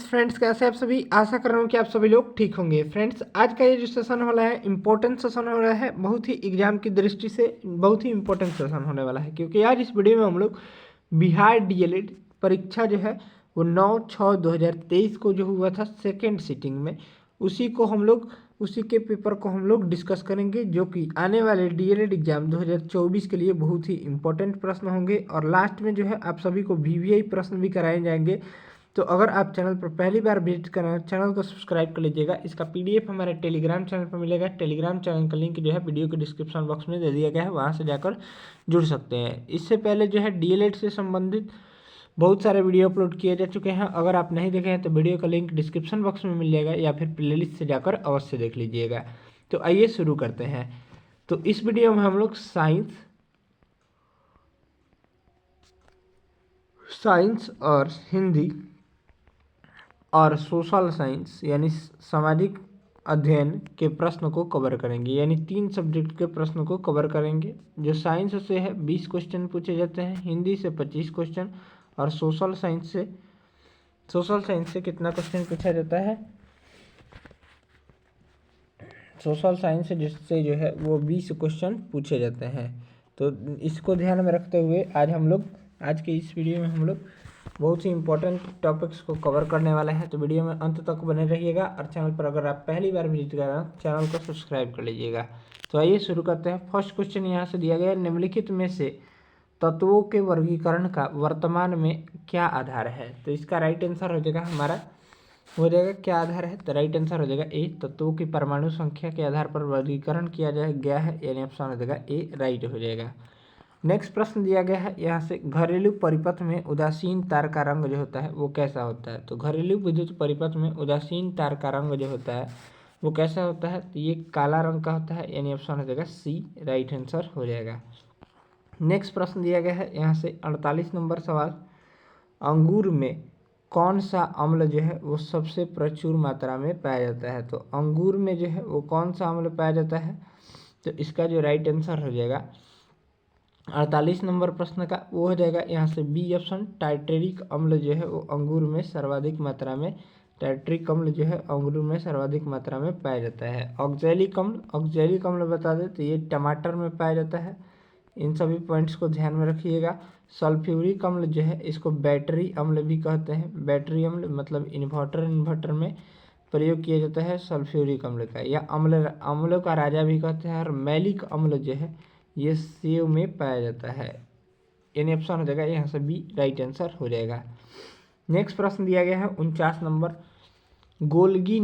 Friends कैसे आप सभी। आशा कर रहा हूँ कि आप सभी लोग ठीक होंगे। फ्रेंड्स आज का ये जो सेशन वाला है इम्पोर्टेंट सेशन हो रहा है, बहुत ही एग्जाम की दृष्टि से बहुत ही इम्पोर्टेंट सेशन होने वाला है, क्योंकि आज इस वीडियो में हम लोग बिहार डीएलएड परीक्षा जो है वो 9/6/2023 को जो हुआ था सेकेंड सिटिंग में, उसी के पेपर को हम लोग डिस्कस करेंगे, जो कि आने वाले डीएलएड एग्जाम 2024 के लिए बहुत ही इंपॉर्टेंट प्रश्न होंगे। और लास्ट में जो है आप सभी को वीवीआई प्रश्न भी कराए जाएंगे। तो अगर आप चैनल पर पहली बार विजिट कर रहे हैं, चैनल को सब्सक्राइब कर लीजिएगा। इसका पीडीएफ हमारे टेलीग्राम चैनल पर मिलेगा। टेलीग्राम चैनल का लिंक जो है वीडियो के डिस्क्रिप्शन बॉक्स में दे दिया गया है, वहाँ से जाकर जुड़ सकते हैं। इससे पहले जो है डीएलएड से संबंधित बहुत सारे वीडियो अपलोड किए जा चुके हैं। अगर आप नहीं देखे हैं तो वीडियो का लिंक डिस्क्रिप्शन बॉक्स में मिल जाएगा, या फिर प्लेलिस्ट से जाकर अवश्य देख लीजिएगा। तो आइए शुरू करते हैं। तो इस वीडियो में हम लोग साइंस और हिंदी और सोशल साइंस यानी सामाजिक अध्ययन के प्रश्न को कवर करेंगे, यानी 3 सब्जेक्ट के प्रश्न को कवर करेंगे। जो साइंस से है 20 क्वेश्चन पूछे जाते हैं, हिंदी से 25 क्वेश्चन, और सोशल साइंस से कितना क्वेश्चन पूछा जाता है, सोशल साइंस जिससे जो है वो 20 क्वेश्चन पूछे जाते हैं। तो इसको ध्यान में रखते हुए आज के इस वीडियो में हम लोग बहुत ही इंपॉर्टेंट टॉपिक्स को कवर करने वाला है। तो वीडियो में अंत तक बने रहिएगा, और चैनल पर अगर आप पहली बार विजिट कर रहे हैं चैनल को सब्सक्राइब कर लीजिएगा। तो आइए शुरू करते हैं। फर्स्ट क्वेश्चन यहाँ से दिया गया है, निम्नलिखित में से तत्वों के वर्गीकरण का वर्तमान में क्या आधार है। तो इसका राइट आंसर हो जाएगा हमारा, हो जाएगा क्या आधार है, तो राइट आंसर हो जाएगा ए, तत्वों की परमाणु संख्या के आधार पर वर्गीकरण किया गया है, यानी ऑप्शन हो जाएगा ए राइट हो जाएगा। नेक्स्ट प्रश्न दिया गया है यहाँ से, घरेलू परिपथ में उदासीन तार का रंग जो होता है वो कैसा होता है। तो घरेलू विद्युत परिपथ में उदासीन तार का रंग जो होता है वो कैसा होता है, तो ये काला रंग का होता है, यानी ऑप्शन हो जाएगा सी राइट आंसर हो जाएगा। नेक्स्ट प्रश्न दिया गया है यहाँ से 48 नंबर सवाल, अंगूर में कौन सा अम्ल जो है वो सबसे प्रचुर मात्रा में पाया जाता है। तो अंगूर में जो है वो कौन सा अम्ल पाया जाता है, तो इसका जो राइट आंसर हो जाएगा 48 नंबर प्रश्न का वो हो जाएगा यहाँ से बी ऑप्शन, टाइट्रिक अम्ल जो है वो अंगूर में सर्वाधिक मात्रा में, टाइट्रिक अम्ल जो है अंगूर में सर्वाधिक मात्रा में पाया जाता है। ऑक्जेलिक अम्ल बता दें तो ये टमाटर में पाया जाता है। इन सभी पॉइंट्स को ध्यान में रखिएगा। सल्फ्यूरिक अम्ल जो है इसको बैटरी अम्ल भी कहते हैं। बैटरी अम्ल मतलब इन्वर्टर में प्रयोग किया जाता है सल्फ्यूरिक अम्ल का, या अम्लों का राजा भी कहते हैं। और मैलिक अम्ल जो है ये सेव में पाया जाता है, यानी ऑप्शन हो जाएगा यहाँ से बी राइट आंसर हो जाएगा। नेक्स्ट प्रश्न दिया गया है 49 नंबर, गोल्जी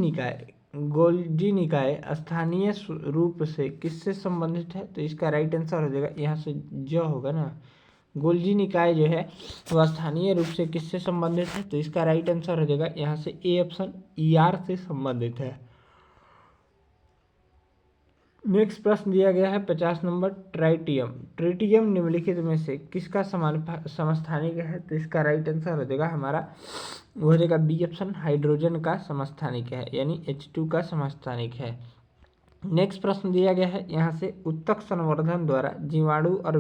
निकाय स्थानीय रूप से किससे संबंधित है। तो इसका राइट आंसर हो जाएगा यहाँ से जो होगा ना, गोल्जी निकाय जो है वह स्थानीय रूप से किससे संबंधित है। तो इसका राइट आंसर हो जाएगा यहाँ से ए ऑप्शन, ईआर से संबंधित है। नेक्स्ट प्रश्न दिया गया है 50 नंबर, ट्रिटियम निम्नलिखित में से किसका समस्थानिक है। तो इसका राइट आंसर हो जाएगा हमारा, वो हो जाएगा बी ऑप्शन, हाइड्रोजन का समस्थानिक है, यानी H2 का समस्थानिक है। नेक्स्ट प्रश्न दिया गया है यहाँ से, उत्तक संवर्धन द्वारा जीवाणु और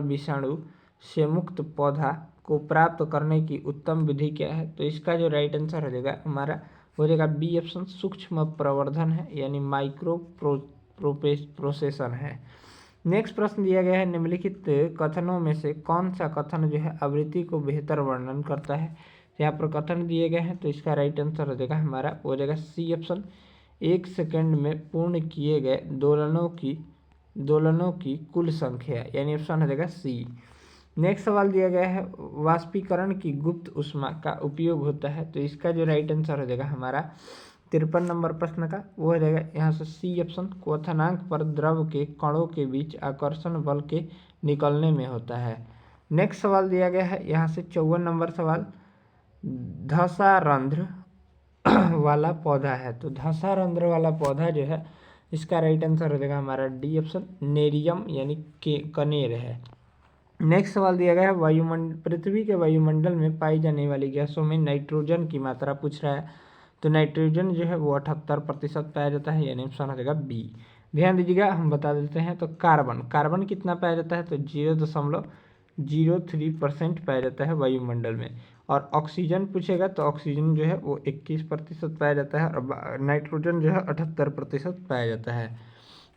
विषाणु से मुक्त पौधा को प्राप्त करने की उत्तम विधि क्या है। तो इसका जो राइट आंसर हो जाएगा हमारा, हो जाएगा बी ऑप्शन, सूक्ष्म प्रवर्धन है, यानी माइक्रो प्रोसेसन है। नेक्स्ट प्रश्न दिया गया है, निम्नलिखित कथनों में से कौन सा कथन जो है आवृत्ति को बेहतर वर्णन करता है। यहाँ पर कथन दिए गए हैं, तो इसका राइट आंसर हो जाएगा हमारा, हो जाएगा सी ऑप्शन, 1 सेकंड में पूर्ण किए गए दोलनों की कुल संख्या, यानी ऑप्शन हो जाएगा सी। नेक्स्ट सवाल दिया गया है, वाष्पीकरण की गुप्त ऊष्मा का उपयोग होता है। तो इसका जो राइट आंसर हो जाएगा हमारा 53 नंबर प्रश्न का, वो हो जाएगा यहाँ से सी ऑप्शन, क्वथनांक पर द्रव के कणों के बीच आकर्षण बल के निकलने में होता है। नेक्स्ट सवाल दिया गया है यहाँ से 54 नंबर सवाल, धसारंध्र वाला पौधा है। तो धसारंध्र वाला पौधा जो है इसका राइट आंसर हो जाएगा हमारा डी ऑप्शन, नेरियम, यानी कनेर है। नेक्स्ट सवाल दिया गया है, पृथ्वी के वायुमंडल में पाई जाने वाली गैसों में नाइट्रोजन की मात्रा पूछ रहा है। तो नाइट्रोजन जो है वो 78% पाया जाता है, यानी ऑप्शन हो जाएगा बी। ध्यान दीजिएगा, हम बता देते हैं। तो कार्बन कितना पाया जाता है, तो 0.03% पाया जाता है वायुमंडल में। और ऑक्सीजन पूछेगा तो ऑक्सीजन जो है वो 21% पाया जाता है और नाइट्रोजन जो है 78% पाया जाता है।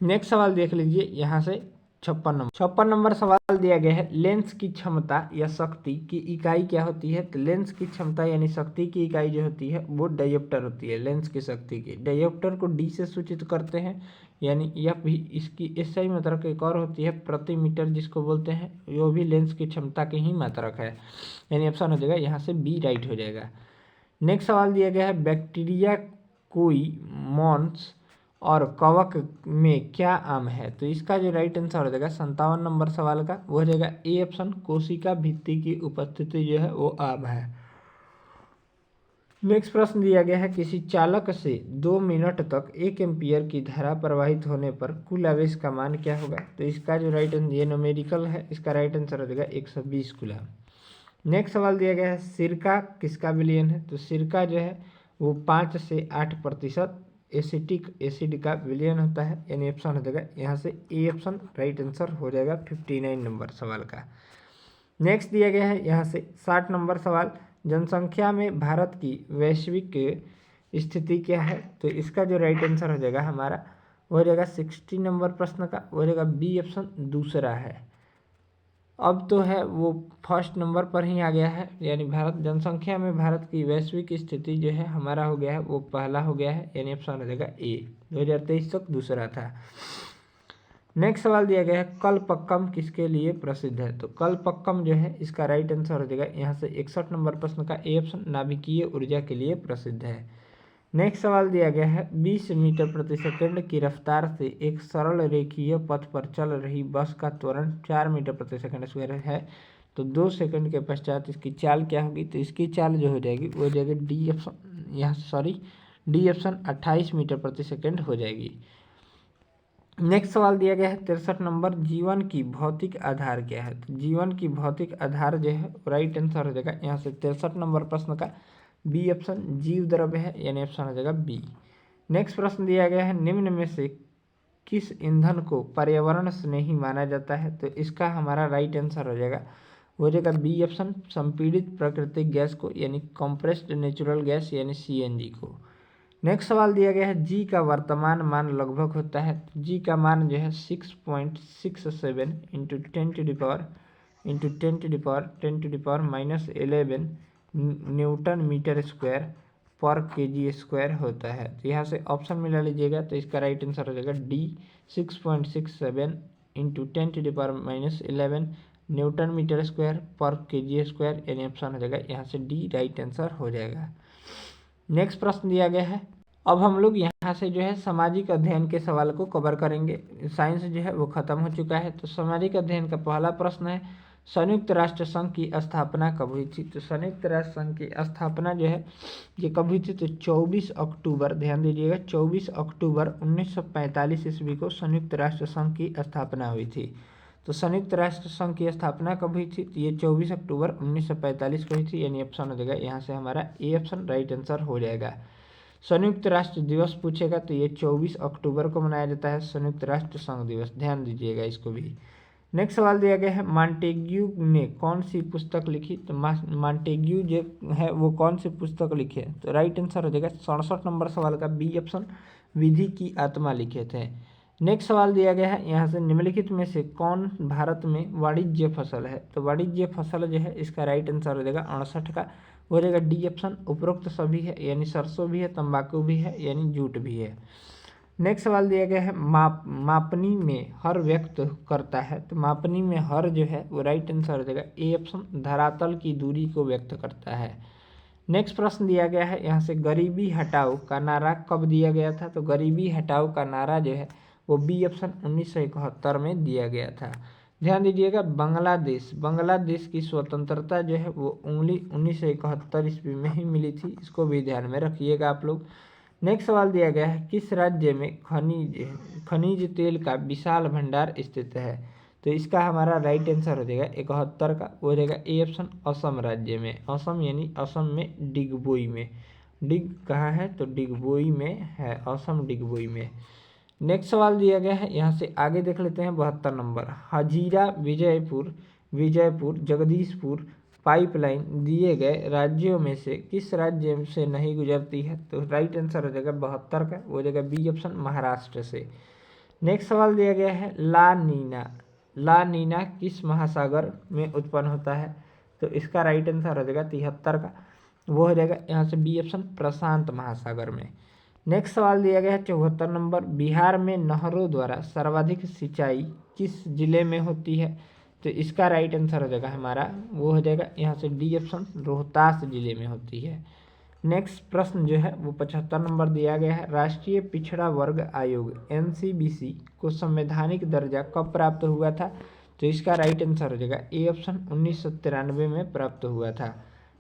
नेक्स्ट सवाल देख लीजिए यहाँ से 56 नंबर सवाल दिया गया है, लेंस की क्षमता या शक्ति की इकाई क्या होती है? तो लेंस की क्षमता यानी शक्ति की इकाई जो होती है वो डायोप्टर होती है। लेंस की शक्ति की डायोप्टर को डी से सूचित करते हैं, यानी यह भी इसकी एसआई मात्रक एक और होती है प्रति मीटर जिसको बोलते हैं, वो भी लेंस की क्षमता की ही मात्रक है, यानी ऑप्शन हो जाएगा यहाँ से बी राइट हो जाएगा। नेक्स्ट सवाल दिया गया है, बैक्टीरिया कोई मॉन्स और कवक में क्या आम है? तो इसका जो राइट आंसर हो जाएगा 57 नंबर सवाल का वो हो जाएगा ए ऑप्शन, कोशिका भित्ति की उपस्थिति जो है वो आम है। नेक्स्ट प्रश्न दिया गया है, किसी चालक से 2 मिनट तक 1 एम्पियर की धारा प्रवाहित होने पर कुल आवेश का मान क्या होगा? तो इसका जो राइट आंसर, ये न्यूमेरिकल है, इसका राइट आंसर हो जाएगा 120 कूलम। नेक्स्ट सवाल दिया गया है, सिरका किसका विलयन है? तो सिरका जो है वो 5 से 8% एसिटिक एसिड का विलयन होता है, यानी ऑप्शन हो जाएगा यहाँ से ए ऑप्शन राइट आंसर हो जाएगा 59 नंबर सवाल का। नेक्स्ट दिया गया है यहाँ से 60 नंबर सवाल, जनसंख्या में भारत की वैश्विक स्थिति क्या है? तो इसका जो राइट आंसर हो जाएगा हमारा वो हो जाएगा 60 नंबर प्रश्न का वो हो जाएगा बी ऑप्शन दूसरा है। अब तो है वो फर्स्ट नंबर पर ही आ गया है, यानी भारत जनसंख्या में भारत की वैश्विक स्थिति जो है हमारा हो गया है वो पहला हो गया है, यानी ऑप्शन हो जाएगा ए। 2023 तक दूसरा था। नेक्स्ट सवाल दिया गया है, कलपक्कम किसके लिए प्रसिद्ध है? तो कलपक्कम जो है इसका राइट आंसर हो जाएगा यहाँ से 61 नंबर प्रश्न का ए ऑप्शन, नाभिकीय ऊर्जा के लिए प्रसिद्ध है। नेक्स्ट सवाल दिया गया है, 20 मीटर प्रति सेकंड की रफ्तार से एक सरल रेखीय पथ पर चल रही बस का त्वरण 4 मीटर प्रति सेकंड स्क्वायर है, तो 2 सेकंड के पश्चात इसकी चाल क्या होगी? तो इसकी चाल जो हो जाएगी वो हो जाएगी डी ऑप्शन, यहाँ डी ऑप्शन 28 मीटर प्रति सेकंड हो जाएगी। नेक्स्ट सवाल दिया गया है 63 नंबर, जीवन की भौतिक आधार क्या है? तो जीवन की भौतिक आधार जो है राइट आंसर हो जाएगा यहाँ से 63 नंबर प्रश्न का बी ऑप्शन, जीव द्रव्य है, यानी ऑप्शन हो जाएगा बी। नेक्स्ट प्रश्न दिया गया है, निम्न में से किस ईंधन को पर्यावरण स्नेही माना जाता है? तो इसका हमारा राइट आंसर हो जाएगा वो हो जाएगा बी ऑप्शन, संपीड़ित प्राकृतिक गैस को, यानी कंप्रेस्ड नेचुरल गैस यानी सीएनजी को। नेक्स्ट सवाल दिया गया है, जी का वर्तमान मान लगभग होता है? तो जी का मान जो है 6.67 into 10⁻11 newton metre square per KG square होता है। तो यहाँ से ऑप्शन मिला लीजिएगा, तो इसका राइट आंसर हो जाएगा D 6.67 into 10⁻11 newton metre square per KG square, यानी ऑप्शन हो जाएगा यहाँ से डी राइट आंसर हो जाएगा। नेक्स्ट प्रश्न दिया गया है, अब हम लोग यहाँ से जो है सामाजिक अध्ययन के सवाल को कवर करेंगे। साइंस जो है वो खत्म हो चुका है। तो सामाजिक अध्ययन का पहला प्रश्न है, संयुक्त राष्ट्र संघ की स्थापना कब हुई थी? तो संयुक्त राष्ट्र संघ की स्थापना जो है ये कब हुई थी? तो 24 अक्टूबर, ध्यान दीजिएगा 24 अक्टूबर 1945 ईस्वी को संयुक्त राष्ट्र संघ की स्थापना हुई थी। तो संयुक्त राष्ट्र संघ की स्थापना कब हुई थी? तो ये 24 अक्टूबर 1945 को हुई थी, यानी ऑप्शन हो जाएगा यहाँ से हमारा ए ऑप्शन राइट आंसर हो जाएगा। संयुक्त राष्ट्र दिवस पूछेगा तो ये 24 अक्टूबर को मनाया जाता है संयुक्त राष्ट्र संघ दिवस, ध्यान दीजिएगा इसको भी। नेक्स्ट सवाल दिया गया है, मॉन्टेग्यू ने कौन सी पुस्तक लिखी? तो मॉन्टेग्यू जो है वो कौन सी पुस्तक लिखी है? तो राइट आंसर हो जाएगा 67 नंबर सवाल का बी ऑप्शन, विधि की आत्मा लिखे थे। नेक्स्ट सवाल दिया गया है यहाँ से, निम्नलिखित में से कौन भारत में वाणिज्य फसल है? तो वाणिज्य फसल जो है इसका राइट आंसर हो जाएगा 68 का हो जाएगा डी ऑप्शन, उपरोक्त सभी है, यानी सरसों भी है, तंबाकू भी है, यानी जूट भी है। नेक्स्ट सवाल दिया गया है, मापनी में हर व्यक्त करता है? तो मापनी में हर जो है वो राइट आंसर हो जाएगा ए ऑप्शन, धरातल की दूरी को व्यक्त करता है। नेक्स्ट प्रश्न दिया गया है यहाँ से, गरीबी हटाओ का नारा कब दिया गया था? तो गरीबी हटाओ का नारा जो है वो बी ऑप्शन 1971 में दिया गया था। ध्यान दीजिएगा, बांग्लादेश की स्वतंत्रता जो है वो 1971 ईस्वी में ही मिली थी, इसको भी ध्यान में रखिएगा आप लोग। नेक्स्ट सवाल दिया गया है, किस राज्य में खनिज तेल का विशाल भंडार स्थित है? तो इसका हमारा राइट आंसर हो जाएगा 71 का हो जाएगा ए ऑप्शन, असम राज्य में। असम यानी असम में डिगबोई में, डिग कहाँ है? तो डिगबोई में है, असम डिगबोई में। नेक्स्ट सवाल दिया गया है यहाँ से आगे देख लेते हैं 72 नंबर, हजीरा विजयपुर विजयपुर, जगदीशपुर पाइपलाइन दिए गए राज्यों में से किस राज्य से नहीं गुजरती है? तो राइट आंसर हो जाएगा 72 का, वो हो जाएगा बी ऑप्शन, महाराष्ट्र से। नेक्स्ट सवाल दिया गया है ला नीना। ला नीना किस महासागर में उत्पन्न होता है? तो इसका राइट आंसर हो जाएगा 73 का, वो हो जाएगा यहाँ से बी ऑप्शन, प्रशांत महासागर में। नेक्स्ट सवाल दिया गया है 74 नंबर, बिहार में नहरों द्वारा सर्वाधिक सिंचाई किस जिले में होती है? तो इसका राइट आंसर हो जाएगा हमारा, वो हो जाएगा यहाँ से डी ऑप्शन, रोहतास जिले में होती है। नेक्स्ट प्रश्न जो है वो 75 नंबर दिया गया है, राष्ट्रीय पिछड़ा वर्ग आयोग NCBC को संवैधानिक दर्जा कब प्राप्त हुआ था? तो इसका राइट आंसर हो जाएगा ए ऑप्शन, 1993 में प्राप्त हुआ था।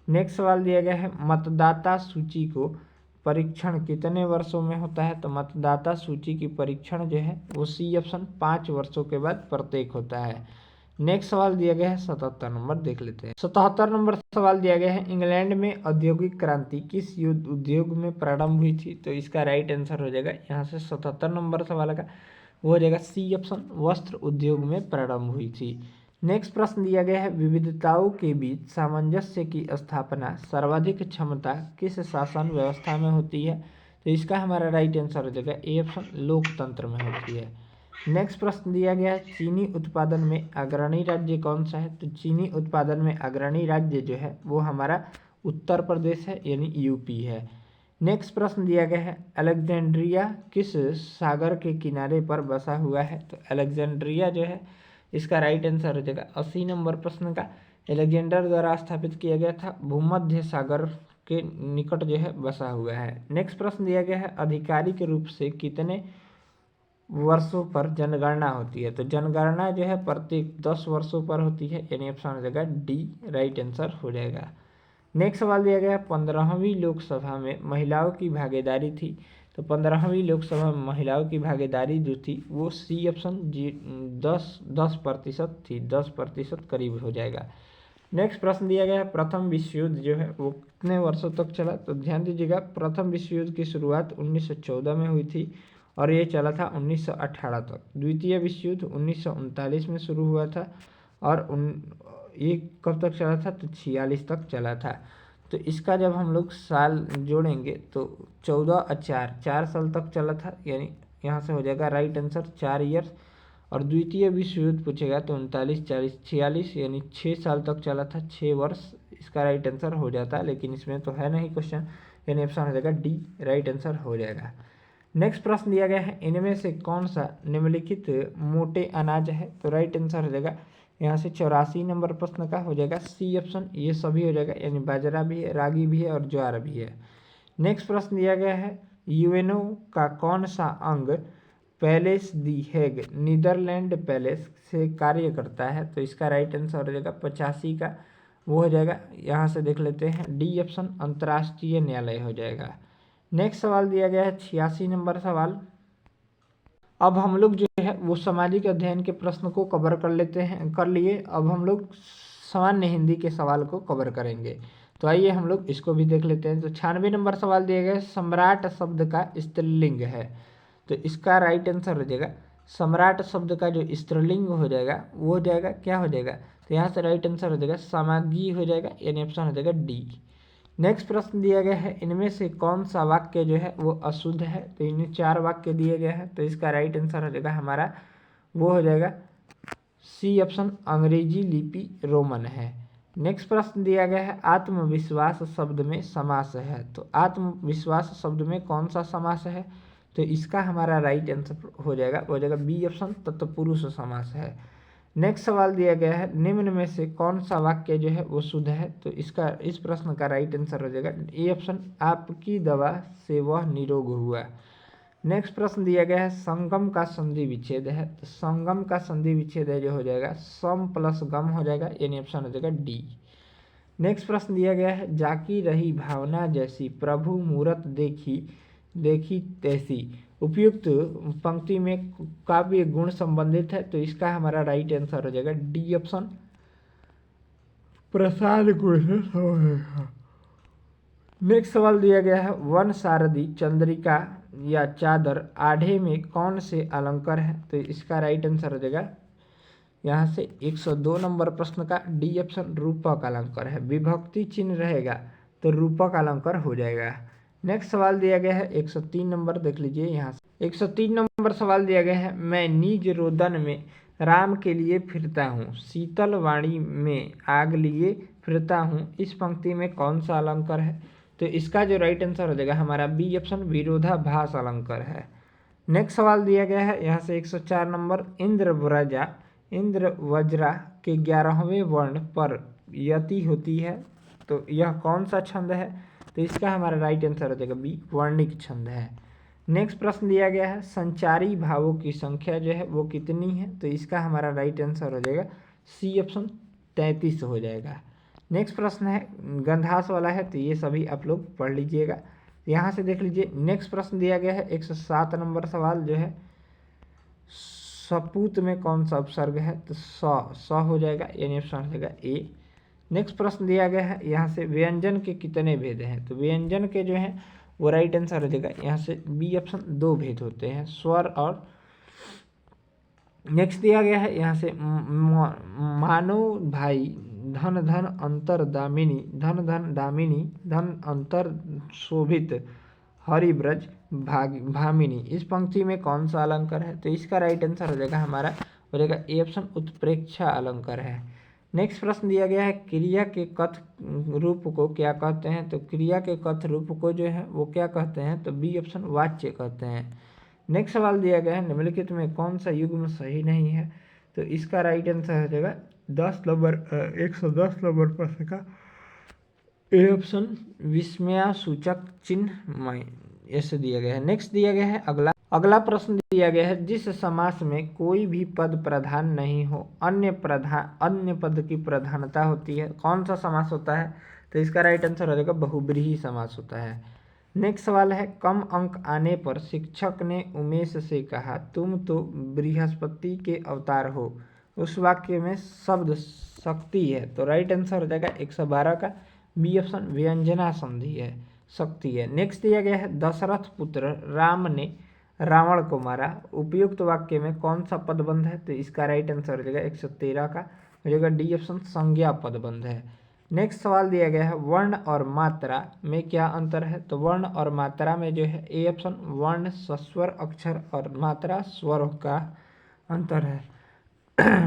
नेक्स्ट सवाल दिया गया है मतदाता सूची को परीक्षण कितने वर्षों में होता है? तो मतदाता सूची की परीक्षण जो है वो सी ऑप्शन, 5 वर्षों के बाद प्रत्येक होता है। नेक्स्ट सवाल दिया गया है 77 नंबर, देख लेते हैं। 77 नंबर सवाल दिया गया है इंग्लैंड में औद्योगिक क्रांति किस युद्ध उद्योग में प्रारंभ हुई थी? तो इसका राइट आंसर हो जाएगा यहाँ से 77 नंबर सवाल का, वो हो जाएगा सी ऑप्शन, वस्त्र उद्योग में प्रारंभ हुई थी। नेक्स्ट प्रश्न दिया गया है विविधताओं के बीच सामंजस्य की स्थापना सर्वाधिक क्षमता किस शासन व्यवस्था में होती है? तो इसका हमारा राइट आंसर हो जाएगा ए ऑप्शन, लोकतंत्र में होती है। नेक्स्ट प्रश्न दिया गया है चीनी उत्पादन में अग्रणी राज्य कौन सा है? तो चीनी उत्पादन में अग्रणी राज्य जो है वो हमारा उत्तर प्रदेश है, यानी यूपी है। नेक्स्ट प्रश्न दिया गया है अलेक्जेंड्रिया किस सागर के किनारे पर बसा हुआ है? तो अलेक्जेंड्रिया जो है इसका राइट आंसर हो जाएगा 80 नंबर प्रश्न का, अलेक्जेंडर द्वारा स्थापित किया गया था, भूमध्य सागर के निकट जो है बसा हुआ है। नेक्स्ट प्रश्न दिया गया है आधिकारिक रूप से कितने वर्षों पर जनगणना होती है? तो जनगणना जो है प्रत्येक 10 वर्षों पर होती है, यानी ऑप्शन हो जाएगा डी, राइट आंसर हो जाएगा। नेक्स्ट सवाल दिया गया 15वीं लोकसभा में महिलाओं की भागीदारी थी। तो 15वीं लोकसभा में महिलाओं की भागीदारी जो थी वो सी ऑप्शन, 10% थी, 10% करीब हो जाएगा। नेक्स्ट प्रश्न दिया गया है प्रथम विश्व युद्ध जो है वो कितने वर्षों तक चला? तो ध्यान दीजिएगा, प्रथम विश्व युद्ध की शुरुआत 1914 में हुई थी और ये चला था 1918 तक। द्वितीय विश्व युद्ध 1939 में शुरू हुआ था और ये कब तक चला था? तो 46 तक चला था। तो इसका जब हम लोग साल जोड़ेंगे तो 14 और 4 साल तक चला था, यानी यहाँ से हो जाएगा राइट आंसर 4 ईयर्स। और द्वितीय विश्व युद्ध पूछेगा तो 39, 40, 46 यानी 6 साल तक चला था, 6 वर्ष इसका राइट आंसर हो जाता है, लेकिन इसमें तो है नहीं क्वेश्चन, यानी ऑप्शन हो जाएगा डी, राइट आंसर हो जाएगा। नेक्स्ट प्रश्न दिया गया है इनमें से कौन सा निम्नलिखित मोटे अनाज है? तो राइट आंसर हो जाएगा यहाँ से 84 नंबर प्रश्न का हो जाएगा सी ऑप्शन, ये सभी हो जाएगा, यानी बाजरा भी है, रागी भी है और ज्वार भी है। नेक्स्ट प्रश्न दिया गया है यूएनओ का कौन सा अंग पैलेस दी हेग नीदरलैंड पैलेस से कार्य करता है? तो इसका राइट आंसर हो जाएगा 85 का, वो हो जाएगा यहाँ से देख लेते हैं डी ऑप्शन, अंतर्राष्ट्रीय न्यायालय हो जाएगा। नेक्स्ट सवाल दिया गया है 86 नंबर सवाल। अब हम लोग जो है वो सामाजिक अध्ययन के प्रश्न को कवर कर लिए। अब हम लोग सामान्य हिंदी के सवाल को कवर करेंगे, तो आइए हम लोग इसको भी देख लेते हैं। तो 96 नंबर सवाल दिया गया सम्राट शब्द का स्त्रीलिंग है। तो इसका राइट आंसर हो जाएगा सम्राट शब्द का जो स्त्रीलिंग हो जाएगा वो हो जाएगा, क्या हो जाएगा? तो यहाँ से राइट आंसर हो जाएगा समागी हो जाएगा, यानी ऑप्शन हो जाएगा डी। नेक्स्ट प्रश्न दिया गया है इनमें से कौन सा वाक्य जो है वो अशुद्ध है? तो इन्हें 4 वाक्य दिए गए हैं, तो इसका राइट आंसर हो जाएगा हमारा, वो हो जाएगा सी ऑप्शन, अंग्रेजी लिपि रोमन है। नेक्स्ट प्रश्न दिया गया है आत्मविश्वास शब्द में समास है। तो आत्मविश्वास शब्द में कौन सा समास है? तो इसका हमारा राइट आंसर हो जाएगा, हो जाएगा बी ऑप्शन, तत्पुरुष समास है। नेक्स्ट सवाल दिया गया है निम्न में से कौन सा वाक्य जो है वो शुद्ध है? तो इस प्रश्न का राइट आंसर हो जाएगा ए ऑप्शन, आपकी दवा से वह निरोग हुआ। नेक्स्ट प्रश्न दिया गया है संगम का संधि विच्छेद है। तो संगम का संधि विच्छेद है जो हो जाएगा सम प्लस गम हो जाएगा, यानी ऑप्शन हो जाएगा डी। नेक्स्ट प्रश्न दिया गया है जाकी रही भावना जैसी प्रभु मूरत देखी तैसी उपयुक्त पंक्ति में काव्य गुण संबंधित है। तो इसका हमारा राइट आंसर हो जाएगा डी ऑप्शन, प्रसाद गुण से होगा। नेक्स्ट सवाल दिया गया है वन सारदी चंद्रिका या चादर आढ़े में कौन से अलंकार है? तो इसका राइट आंसर हो जाएगा यहाँ से 102 नंबर प्रश्न का डी ऑप्शन रूपक अलंकार है। विभक्ति चिन्ह रहेगा तो रूपक अलंकार हो जाएगा। नेक्स्ट सवाल दिया गया है 103 नंबर, देख लीजिए यहाँ से 103 नंबर सवाल दिया गया है। मैं निज रोदन में राम के लिए फिरता हूँ, शीतल वाणी में आग लिए फिरता हूँ, इस पंक्ति में कौन सा अलंकार है? तो इसका जो राइट आंसर हो जाएगा हमारा बी ऑप्शन विरोधाभास अलंकार है। नेक्स्ट सवाल दिया गया है यहाँ से 104 नंबर, इंद्र वज्रा के 11वें वर्ण पर यति होती है, तो यह कौन सा छंद है? तो इसका हमारा राइट आंसर हो जाएगा बी, वर्णिक छंद है। नेक्स्ट प्रश्न दिया गया है संचारी भावों की संख्या जो है वो कितनी है? तो इसका हमारा राइट आंसर हो जाएगा सी ऑप्शन 33 हो जाएगा। नेक्स्ट प्रश्न है गंधास वाला है, तो ये सभी आप लोग पढ़ लीजिएगा। यहाँ से देख लीजिए नेक्स्ट प्रश्न दिया गया है 107 नंबर सवाल जो है, सपूत में कौन सा उपसर्ग है? तो स हो जाएगा, यानी ऑप्शन हो जाएगा ए। नेक्स्ट प्रश्न दिया गया है यहाँ से व्यंजन के कितने भेद हैं? तो व्यंजन के जो हैं वो राइट आंसर हो जाएगा यहाँ से बी ऑप्शन 2 भेद होते हैं, स्वर और। नेक्स्ट दिया गया है यहाँ से मानो भाई धन धन अंतर दामिनी, धन धन दामिनी, धन अंतर शोभित हरिब्रज भामिनी, इस पंक्ति में कौन सा अलंकार है? तो इसका राइट आंसर हो जाएगा हमारा हो जाएगा ए ऑप्शन उत्प्रेक्षा अलंकार है। नेक्स्ट प्रश्न दिया गया है क्रिया के कथ रूप को क्या कहते हैं? तो क्रिया के कथ रूप को जो है वो क्या कहते हैं? तो बी ऑप्शन वाच्य कहते हैं। नेक्स्ट सवाल दिया गया है निम्नलिखित में कौन सा युग्म सही नहीं है? तो इसका राइट आंसर हो जाएगा 110 नंबर प्रश्न का ए ऑप्शन विस्मयासूचक चिन्ह ऐसे दिया गया है। नेक्स्ट दिया गया है अगला प्रश्न दिया गया है जिस समास में कोई भी पद प्रधान नहीं हो, अन्य पद की प्रधानता होती है, कौन सा समास होता है? तो इसका राइट आंसर हो जाएगा बहुब्रीहि समास होता है। नेक्स्ट सवाल है कम अंक आने पर शिक्षक ने उमेश से कहा तुम तो बृहस्पति के अवतार हो, उस वाक्य में शब्द शक्ति है, तो राइट आंसर हो जाएगा 112 का बी ऑप्शन व्यंजना संधि है, शक्ति है। नेक्स्ट दिया गया है दशरथ पुत्र राम ने रावण को मारा, उपयुक्त वाक्य में कौन सा पदबंध है? तो इसका राइट आंसर हो जाएगा 113 का हो जाएगा डी ऑप्शन संज्ञा पदबंध है। नेक्स्ट सवाल दिया गया है वर्ण और मात्रा में क्या अंतर है? तो वर्ण और मात्रा में जो है ए ऑप्शन वर्ण सस्वर अक्षर और मात्रा स्वर का अंतर है।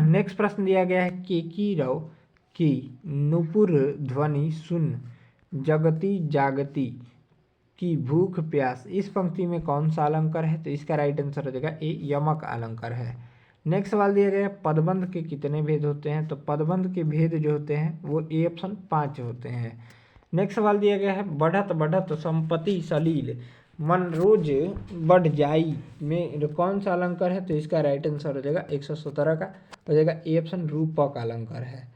नेक्स्ट प्रश्न दिया गया है केकीरव की नुपुर ध्वनि सुन जगती जागती की भूख प्यास, इस पंक्ति में कौन सा अलंकार है? तो इसका राइट आंसर हो जाएगा ए यमक अलंकार है। नेक्स्ट सवाल दिया गया है पदबंध के कितने भेद होते हैं? तो पदबंध के भेद जो होते हैं वो ए ऑप्शन 5 होते हैं। नेक्स्ट सवाल दिया गया है बढ़त बढ़त संपत्ति सलील मन रोज बढ़ जाई में कौन सा अलंकार है? तो इसका राइट आंसर हो जाएगा 117 का हो जाएगा ए ऑप्शन रूपक अलंकार है।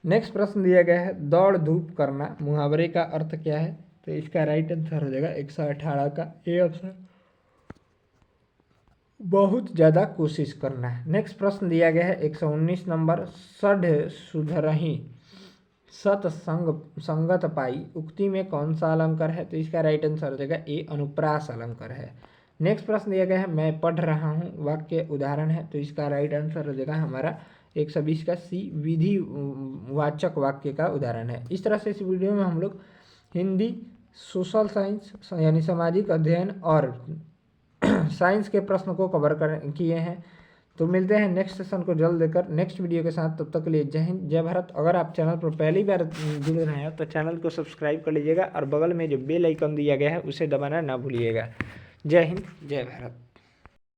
नेक्स्ट प्रश्न दिया गया है दौड़ धूप करना मुहावरे का अर्थ क्या है? तो इसका राइट आंसर हो जाएगा 118 का ए ऑप्शन बहुत ज़्यादा कोशिश करना है। नेक्स्ट प्रश्न दिया गया है 119 नंबर सढ़ सुधरही सत संगत पाई, उक्ति में कौन सा अलंकार है? तो इसका राइट आंसर हो जाएगा ए अनुप्रास अलंकार है। नेक्स्ट प्रश्न दिया गया है मैं पढ़ रहा हूँ वाक्य उदाहरण है, तो इसका राइट आंसर हो जाएगा हमारा 120 का सी विधि वाचक वाक्य का उदाहरण है। इस तरह से इस वीडियो में हम लोग हिंदी, सोशल साइंस यानी सामाजिक अध्ययन और साइंस के प्रश्न को कवर किए हैं। तो मिलते हैं नेक्स्ट सेशन को जल्द देकर नेक्स्ट वीडियो के साथ, तब तक के लिए जय हिंद जय भारत। अगर आप चैनल पर पहली बार जुड़ रहे हैं तो चैनल को सब्सक्राइब कर लीजिएगा और बगल में जो बेल आइकन दिया गया है उसे दबाना ना भूलिएगा। जय हिंद जय भारत।